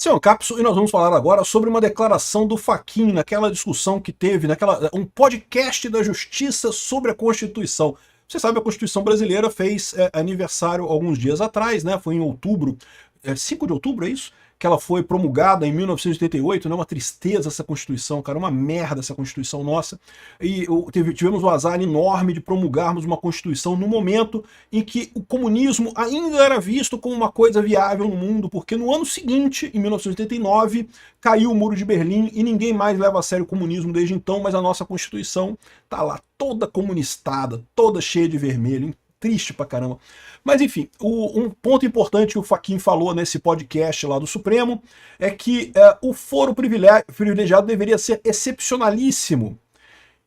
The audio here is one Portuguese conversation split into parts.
Esse é um Capsule e nós vamos falar agora sobre uma declaração do Fachin naquela discussão que teve, um podcast da Justiça sobre a Constituição. Você sabe, a Constituição brasileira fez aniversário alguns dias atrás, né? Foi em outubro, 5 de outubro, é isso? Que ela foi promulgada em 1988, né? Uma tristeza essa Constituição, cara, uma merda essa Constituição nossa. E tivemos um azar enorme de promulgarmos uma Constituição no momento em que o comunismo ainda era visto como uma coisa viável no mundo, porque no ano seguinte, em 1989, caiu o Muro de Berlim e ninguém mais leva a sério o comunismo desde então, mas a nossa Constituição tá lá toda comunistada, toda cheia de vermelho, triste pra caramba. Mas enfim, um ponto importante que o Fachin falou nesse podcast lá do Supremo é que o foro privilegiado deveria ser excepcionalíssimo.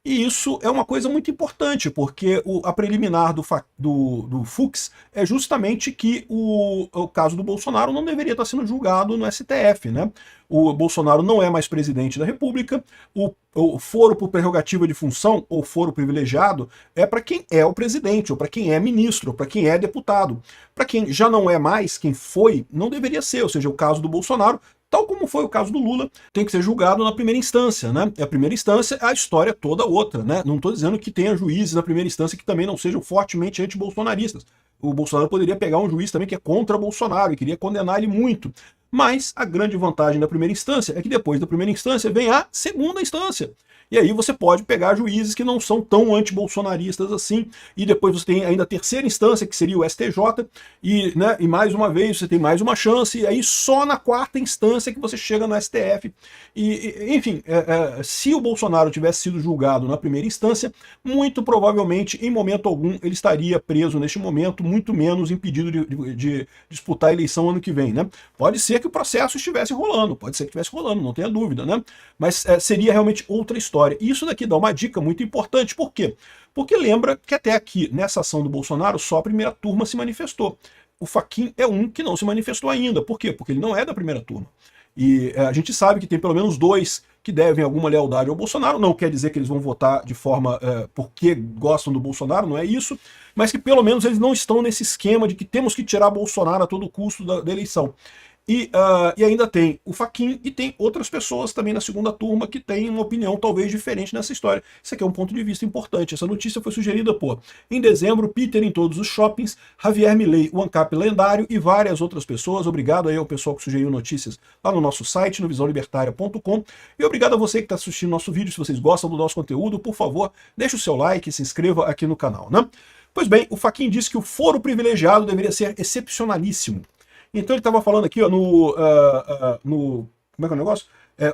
E isso é uma coisa muito importante, porque a preliminar do Fux é justamente que o caso do Bolsonaro não deveria estar sendo julgado no STF, né? O Bolsonaro não é mais presidente da República, o foro por prerrogativa de função, ou foro privilegiado, é para quem é o presidente, ou para quem é ministro, ou para quem é deputado. Para quem já não é mais, quem foi, não deveria ser, ou seja, o caso do Bolsonaro, tal como foi o caso do Lula, tem que ser julgado na primeira instância, né? E a primeira instância é a história toda outra, né? Não estou dizendo que tenha juízes na primeira instância que também não sejam fortemente anti-bolsonaristas. O Bolsonaro poderia pegar um juiz também que é contra Bolsonaro e queria condenar ele muito. Mas a grande vantagem da primeira instância é que depois da primeira instância vem a segunda instância. E aí você pode pegar juízes que não são tão antibolsonaristas assim, e depois você tem ainda a terceira instância, que seria o STJ, e mais uma vez você tem mais uma chance, e aí só na quarta instância que você chega no STF. Enfim, se o Bolsonaro tivesse sido julgado na primeira instância, muito provavelmente, em momento algum, ele estaria preso neste momento, muito menos impedido de disputar a eleição ano que vem, né? Pode ser que o processo estivesse rolando, não tenha dúvida, né? Mas seria realmente outra história. E isso daqui dá uma dica muito importante. Por quê? Porque lembra que até aqui, nessa ação do Bolsonaro, só a primeira turma se manifestou. O Fachin é um que não se manifestou ainda. Por quê? Porque ele não é da primeira turma. E a gente sabe que tem pelo menos 2 que devem alguma lealdade ao Bolsonaro. Não quer dizer que eles vão votar de forma porque gostam do Bolsonaro, não é isso. Mas que pelo menos eles não estão nesse esquema de que temos que tirar Bolsonaro a todo custo da eleição. E ainda tem o Fachin e tem outras pessoas também na segunda turma que têm uma opinião talvez diferente nessa história. Isso aqui é um ponto de vista importante. Essa notícia foi sugerida por, em dezembro, Peter em todos os shoppings, Javier Milei, o ANCAP lendário e várias outras pessoas. Obrigado aí ao pessoal que sugeriu notícias lá no nosso site, no visãolibertaria.com. E obrigado a você que está assistindo nosso vídeo. Se vocês gostam do nosso conteúdo, por favor, deixe o seu like e se inscreva aqui no canal, né? Pois bem, o Fachin disse que o foro privilegiado deveria ser excepcionalíssimo. Então ele estava falando aqui ó, como é que é o negócio?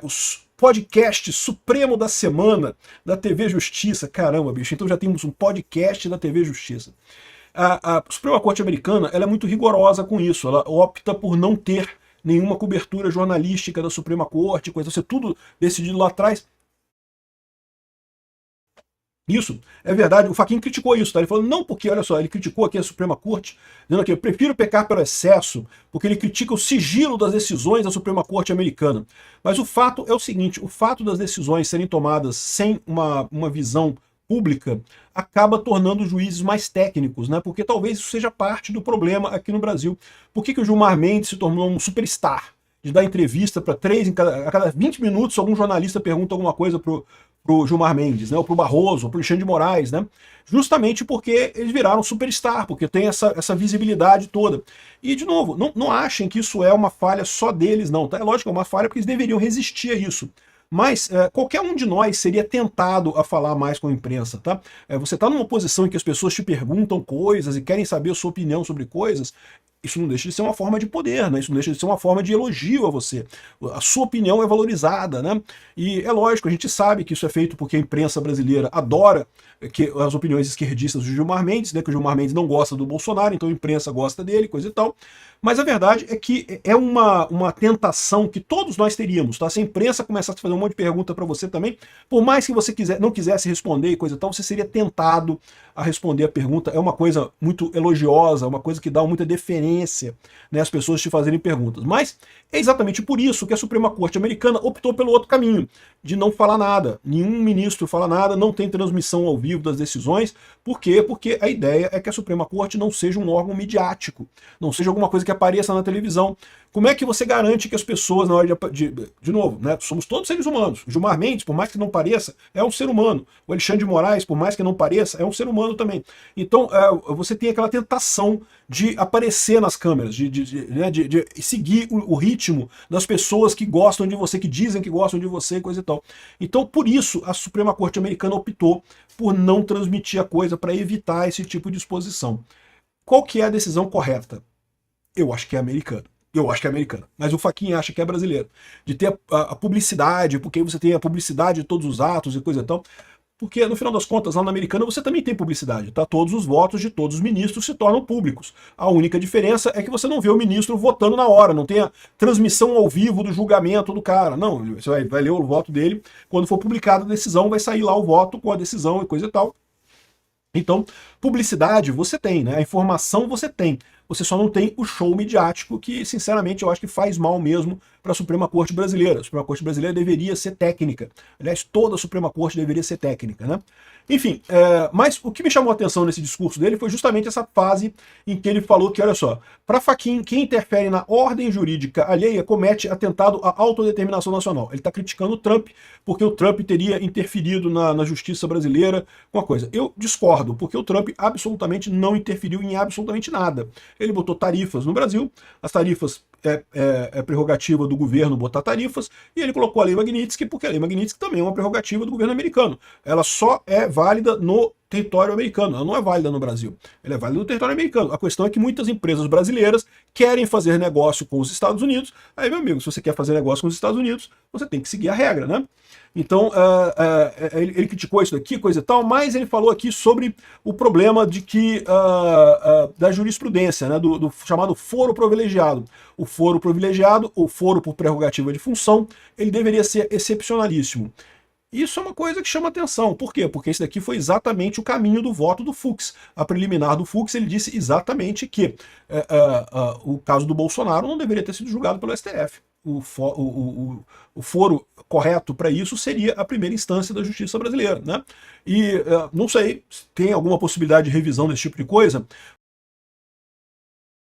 Os podcast Supremo da Semana da TV Justiça. Caramba, bicho, então já temos um podcast da TV Justiça. A Suprema Corte Americana ela é muito rigorosa com isso, ela opta por não ter nenhuma cobertura jornalística da Suprema Corte, coisa assim, tudo decidido lá atrás. Isso, é verdade, o Fachin criticou isso, tá? Ele falou, não porque, olha só, ele criticou aqui a Suprema Corte, dizendo que eu prefiro pecar pelo excesso, porque ele critica o sigilo das decisões da Suprema Corte americana. Mas o fato é o seguinte, o fato das decisões serem tomadas sem uma visão pública acaba tornando os juízes mais técnicos, né? Porque talvez isso seja parte do problema aqui no Brasil. Por que o Gilmar Mendes se tornou um superstar? De dar entrevista para a cada 20 minutos algum jornalista pergunta alguma coisa pro Gilmar Mendes, né, ou pro Barroso, ou pro Alexandre de Moraes, né, justamente porque eles viraram superstar, porque tem essa visibilidade toda. E, de novo, não achem que isso é uma falha só deles, não, tá? É lógico que é uma falha porque eles deveriam resistir a isso. Mas qualquer um de nós seria tentado a falar mais com a imprensa, tá? Você está numa posição em que as pessoas te perguntam coisas e querem saber a sua opinião sobre coisas, isso não deixa de ser uma forma de poder, né? Isso não deixa de ser uma forma de elogio a você. A sua opinião é valorizada, né? E é lógico, a gente sabe que isso é feito porque a imprensa brasileira adora que as opiniões esquerdistas do Gilmar Mendes, né? Que o Gilmar Mendes não gosta do Bolsonaro, então a imprensa gosta dele, coisa e tal. Mas a verdade é que é uma tentação que todos nós teríamos, tá? Se a imprensa começasse a fazer um monte de pergunta para você também, por mais que você não quisesse responder e coisa e tal, você seria tentado a responder a pergunta. É uma coisa muito elogiosa, uma coisa que dá muita deferência, né, as pessoas te fazerem perguntas. Mas é exatamente por isso que a Suprema Corte americana optou pelo outro caminho, de não falar nada. Nenhum ministro fala nada, não tem transmissão ao vivo das decisões. Por quê? Porque a ideia é que a Suprema Corte não seja um órgão midiático, não seja alguma coisa que que apareça na televisão. Como é que você garante que as pessoas, na hora de novo, né, somos todos seres humanos. O Gilmar Mendes, por mais que não pareça, é um ser humano. O Alexandre de Moraes, por mais que não pareça, é um ser humano também. Então, você tem aquela tentação de aparecer nas câmeras, de seguir o ritmo das pessoas que gostam de você, que dizem que gostam de você, coisa e tal. Então, por isso, a Suprema Corte Americana optou por não transmitir a coisa para evitar esse tipo de exposição. Qual que é a decisão correta? Eu acho que é americana. Eu acho que é americana. Mas o Fachin acha que é brasileiro. De ter a publicidade, porque você tem a publicidade de todos os atos e coisa e tal. Porque, no final das contas, lá na americana você também tem publicidade, tá? Todos os votos de todos os ministros se tornam públicos. A única diferença é que você não vê o ministro votando na hora, não tem a transmissão ao vivo do julgamento do cara. Não, você vai ler o voto dele, quando for publicada a decisão, vai sair lá o voto com a decisão e coisa e tal. Então, publicidade você tem, né? A informação você tem. Você só não tem o show midiático, que, sinceramente, eu acho que faz mal mesmo para a Suprema Corte Brasileira. A Suprema Corte Brasileira deveria ser técnica. Aliás, toda a Suprema Corte deveria ser técnica, né? Enfim, mas o que me chamou a atenção nesse discurso dele foi justamente essa fase em que ele falou que, olha só, para Fachin, quem interfere na ordem jurídica alheia comete atentado à autodeterminação nacional. Ele está criticando o Trump, porque o Trump teria interferido na justiça brasileira com a coisa. Eu discordo, porque o Trump absolutamente não interferiu em absolutamente nada. Ele botou tarifas no Brasil, as tarifas é prerrogativa do governo botar tarifas, e ele colocou a Lei Magnitsky, porque a Lei Magnitsky também é uma prerrogativa do governo americano. Ela só é válida no território americano, ela não é válida no Brasil. Ela é válida no território americano. A questão é que muitas empresas brasileiras querem fazer negócio com os Estados Unidos. Aí, meu amigo, se você quer fazer negócio com os Estados Unidos, você tem que seguir a regra, né? Então, ele criticou isso daqui, coisa e tal, mas ele falou aqui sobre o problema de que da jurisprudência, né, do chamado foro privilegiado. O foro privilegiado, ou foro por prerrogativa de função, ele deveria ser excepcionalíssimo. Isso é uma coisa que chama atenção. Por quê? Porque esse daqui foi exatamente o caminho do voto do Fux. A preliminar do Fux, ele disse exatamente que o caso do Bolsonaro não deveria ter sido julgado pelo STF. O foro correto para isso seria a primeira instância da justiça brasileira, né? E não sei se tem alguma possibilidade de revisão desse tipo de coisa.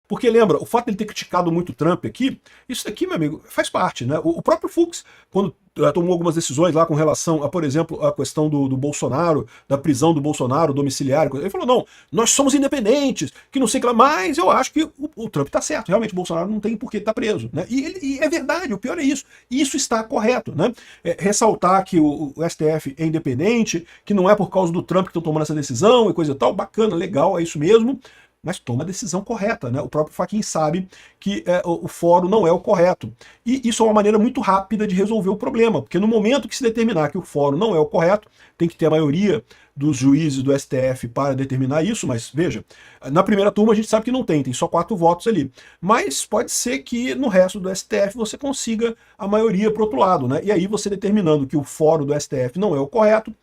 Porque lembra, o fato de ele ter criticado muito o Trump aqui, isso daqui, meu amigo, faz parte, né? O próprio Fux, quando tomou algumas decisões lá com relação a, por exemplo, a questão do Bolsonaro, da prisão do Bolsonaro, domiciliar, ele falou, não, nós somos independentes, que não sei o que lá, mas eu acho que o Trump tá certo, realmente o Bolsonaro não tem por que estar preso, né? E é verdade, o pior é isso, isso está correto, né? Ressaltar que o STF é independente, que não é por causa do Trump que estão tomando essa decisão e coisa e tal, bacana, legal, é isso mesmo, mas toma a decisão correta, né? O próprio Fachin sabe que o fórum não é o correto. E isso é uma maneira muito rápida de resolver o problema, porque no momento que se determinar que o fórum não é o correto, tem que ter a maioria dos juízes do STF para determinar isso, mas veja, na primeira turma a gente sabe que não tem só 4 votos ali. Mas pode ser que no resto do STF você consiga a maioria para o outro lado, né? E aí você determinando que o fórum do STF não é o correto,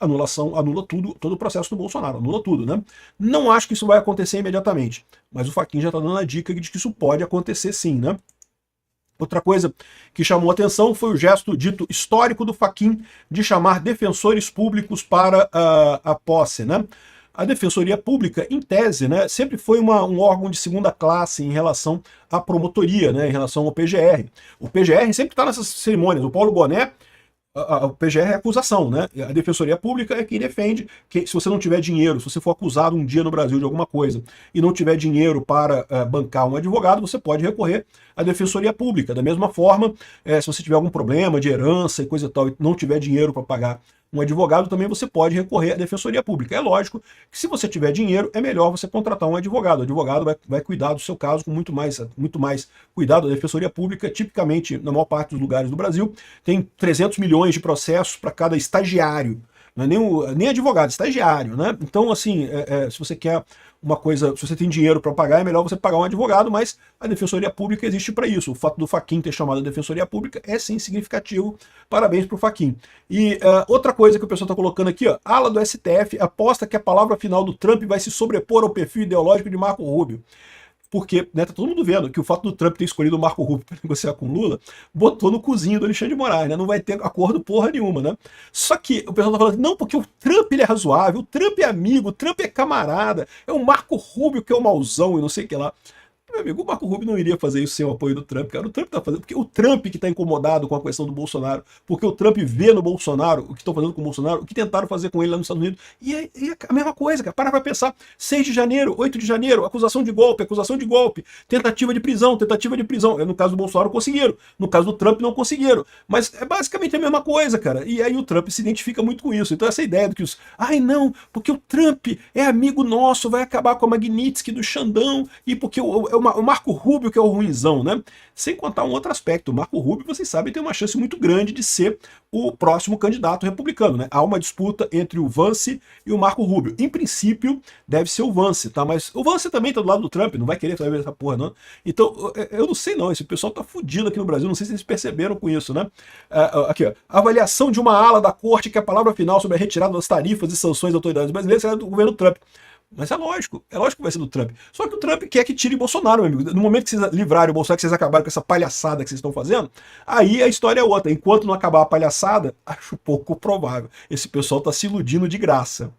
anulação, anula tudo, todo o processo do Bolsonaro, anula tudo, né? Não acho que isso vai acontecer imediatamente, mas o Fachin já está dando a dica de que isso pode acontecer sim, né? Outra coisa que chamou atenção foi o gesto dito histórico do Fachin de chamar defensores públicos para a posse, né? A Defensoria Pública, em tese, né, sempre foi um órgão de segunda classe em relação à promotoria, né, em relação ao PGR. O PGR sempre está nessas cerimônias. O Paulo Boné, o PGR é acusação, né? A Defensoria Pública é quem defende que se você não tiver dinheiro, se você for acusado um dia no Brasil de alguma coisa e não tiver dinheiro para bancar um advogado, você pode recorrer à Defensoria Pública. Da mesma forma, se você tiver algum problema de herança e coisa e tal e não tiver dinheiro para pagar um advogado, também você pode recorrer à Defensoria Pública. É lógico que se você tiver dinheiro, é melhor você contratar um advogado. O advogado vai cuidar do seu caso com muito mais cuidado. A Defensoria Pública, tipicamente, na maior parte dos lugares do Brasil, tem 300 milhões de processos para cada estagiário. Não é nem advogado, estagiário, né? Então, assim, se você quer uma coisa, se você tem dinheiro para pagar, é melhor você pagar um advogado, mas a Defensoria Pública existe para isso. O fato do Fachin ter chamado a Defensoria Pública é sim significativo. Parabéns para o Fachin. E outra coisa que o pessoal está colocando aqui, ó, ala do STF aposta que a palavra final do Trump vai se sobrepor ao perfil ideológico de Marco Rubio. Porque, né, tá todo mundo vendo que o fato do Trump ter escolhido o Marco Rubio para negociar com o Lula botou no cozinho do Alexandre de Moraes, né? Não vai ter acordo porra nenhuma, né? Só que o pessoal tá falando, não, porque o Trump ele é razoável, o Trump é amigo, o Trump é camarada, é o Marco Rubio que é o mauzão e não sei o que lá. Meu amigo, o Marco Rubio não iria fazer isso sem o apoio do Trump, cara. O Trump tá fazendo, porque o Trump que tá incomodado com a questão do Bolsonaro, porque o Trump vê no Bolsonaro o que estão fazendo com o Bolsonaro, o que tentaram fazer com ele lá nos Estados Unidos, e é a mesma coisa, cara. Para pra pensar. 6 de janeiro, 8 de janeiro, acusação de golpe, tentativa de prisão. No caso do Bolsonaro conseguiram, no caso do Trump não conseguiram. Mas é basicamente a mesma coisa, cara. E aí o Trump se identifica muito com isso. Então essa ideia de que ai não, porque o Trump é amigo nosso, vai acabar com a Magnitsky do Xandão, e porque o Marco Rubio que é o ruinzão, né? Sem contar um outro aspecto, o Marco Rubio, vocês sabem, tem uma chance muito grande de ser o próximo candidato republicano, né? Há uma disputa entre o Vance e o Marco Rubio. Em princípio, deve ser o Vance, tá? Mas o Vance também tá do lado do Trump, não vai querer fazer essa porra, não. Então, eu não sei não, esse pessoal tá fudido aqui no Brasil, não sei se vocês perceberam com isso, né? Aqui, ó. Avaliação de uma ala da corte que a palavra final sobre a retirada das tarifas e sanções das autoridades brasileiras será do governo Trump. Mas é lógico que vai ser do Trump. Só que o Trump quer que tire Bolsonaro, meu amigo. No momento que vocês livrarem o Bolsonaro, que vocês acabaram com essa palhaçada que vocês estão fazendo, aí a história é outra. Enquanto não acabar a palhaçada, acho pouco provável. Esse pessoal tá se iludindo de graça.